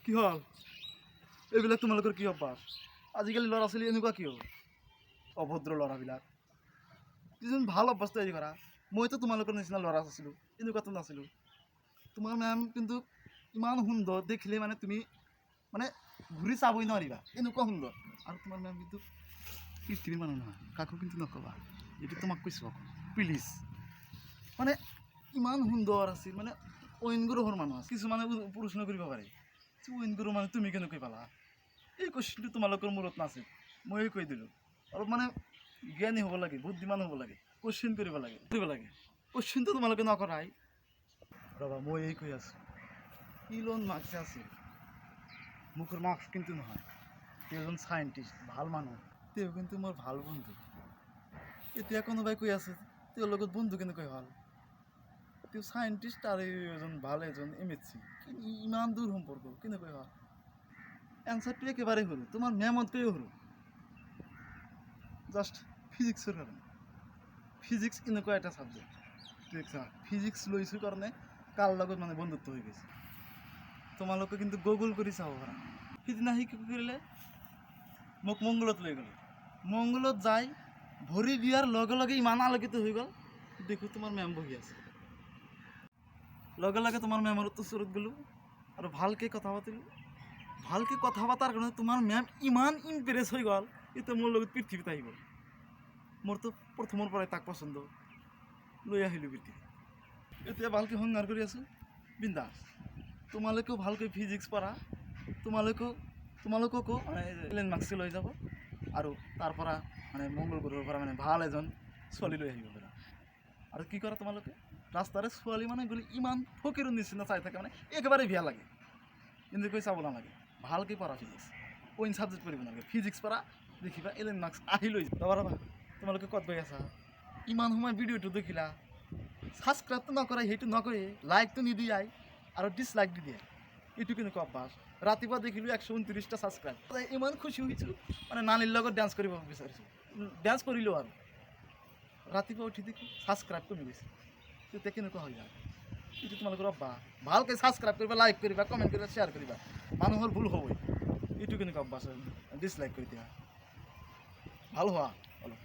কি হল এইবিলাক তোমালোকৰ কি অভ্যাস আজিকালি ল'ৰা ছোৱালী এনেকুৱা কিয় অভদ্ৰ ল'ৰাবিলাক কিছুমান ভাল অভ্যাস তৈরি কৰা মইতো তোমালোকৰ নিচিনা ল'ৰা আছিলোঁ এনেকুৱাতো নাছিলোঁ তোমাৰ মেম কিন্তু ইমান সুন্দৰ দেখিলে মানে তুমি মানে ঘূৰি চাবই নোৱাৰিবা এনেকুৱা সুন্দৰ আৰু তোমাৰ মেম কিন্তু পৃথিৱীৰ মানুহ নহয় কাকো কিন্তু নক'বা এইটো তোমাক কৈছোঁ আকৌ প্লিজ মানে ইমান সুন্দৰ আছিল মানে অইন গ্ৰহৰ মানুহ আছে কিছুমানে প্ৰশ্ন কৰিব পাৰে অইন গ্ৰহ মানে তুমি কেনেকৈ পালা এই কুৱেশ্যনটো তোমালোকৰ মূৰত নাছিল ময়ে কৈ দিলোঁ অলপ মানে জ্ঞানী হ'ব লাগে বুদ্ধিমান হ'ব লাগে কুৱেশ্যন কৰিব লাগে কুৱেশ্যনটো তোমালোকে নকৰাই ৰ'বা মই এই কৈ আছোঁ ইলন মাস্ক আছিল মুখৰ মাস্ক কিন্তু নহয় তেওঁ এজন চাইণ্টিষ্ট ভাল মানুহ তেওঁ কিন্তু মোৰ ভাল বন্ধু এতিয়া কোনোবাই কৈ আছে তেওঁৰ লগত বন্ধু কেনেকৈ হ'ল তেওঁ চাইণ্টিষ্ট আৰু এজন ভাল এজন MSc ইমান দূৰ সম্পৰ্ক কেনেকৈ হ'ল এনচাৰটো একেবাৰে সৰু তোমাৰ মেমতকৈও সৰু জাষ্ট ফিজিক্সৰ কাৰণে ফিজিক্স এনেকুৱা এটা ছাবজেক্ট ফিজিক্স লৈছোঁ কাৰণে কাৰ লগত মানে বন্ধুত্ব হৈ গৈছে তোমালোকে কিন্তু গুগল কৰি চাব পাৰা সিদিনা সি কি কৰিলে মোক মংগলত লৈ গ'ল মংগলত যাই ভৰি দিয়াৰ লগে লগে ইমান আলোকিত হৈ গ'ল দেখোঁ তোমাৰ মেম বহি আছে লগে লগে তোমাৰ মেমৰ ওচৰত গ'লোঁ আৰু ভালকৈ কথা পাতিলোঁ ভালকৈ কথা পতাৰ কাৰণে তোমাৰ মেম ইমান ইমপ্ৰেছ হৈ গ'ল এতিয়া মোৰ লগত পৃথিৱীত আহিব মোৰতো প্ৰথমৰ পৰাই তাক পচন্দ লৈ আহিলোঁ পৃথিৱীত এতিয়া ভালকৈ সংহাৰ কৰি আছোঁ বিন্দাছ তোমালোকেও ভালকৈ ফিজিক্স পঢ়া তোমালোককো মানে ইলন মাস্কে লৈ যাব আৰু তাৰ পৰা মানে মংগল গ্ৰহৰ পৰা মানে ভাল এজন ছোৱালী লৈ আহিব পাৰা আৰু কি কৰা তোমালোকে ৰাস্তাৰে ছোৱালী মানে গ'লে ইমান ফকীৰৰ নিচিনা চাই থাকে মানে একেবাৰে বেয়া লাগে এনেকৈ চাব নালাগে ভালকৈ পঢ়া ফিজিক্স অইন ছাবজেক্ট পঢ়িব নালাগে ফিজিক্স পঢ়া দেখিবা ইলন মাস্ক আহি লৈ যাব ৰ'বা তোমালোকে ক'ত গৈ আছা ইমান সময় ভিডিঅ'টো দেখিলা ছাবস্ক্ৰাইবটো নকৰে সেইটো নকৰে লাইকটো নিদিয়াই আৰু ডিছলাইক দি দিয়ে এইটো কেনেকুৱা অভ্যাস ৰাতিপুৱা দেখিলোঁ 129টা ছাবস্ক্ৰাইব ইমান খুচি হৈছোঁ মানে নানীৰ লগত ডান্স কৰিব বিচাৰিছোঁ ডান্স কৰিলোঁ আৰু ৰাতিপুৱা উঠি দেখি ছাবস্ক্ৰাইব কমি গৈছে তেতিয়া কেনেকুৱা হৈ যায় এইটো তোমালোকৰ অভ্যাস ভালকৈ ছাবস্ক্ৰাইব কৰিবা লাইক কৰিবা কমেণ্ট কৰিবা শ্বেয়াৰ কৰিবা মানুহৰ ভুল হ'বই এইটো কেনেকুৱা অভ্যাস ডিছলাইক কৰি দিয়া ভাল হোৱা অলপ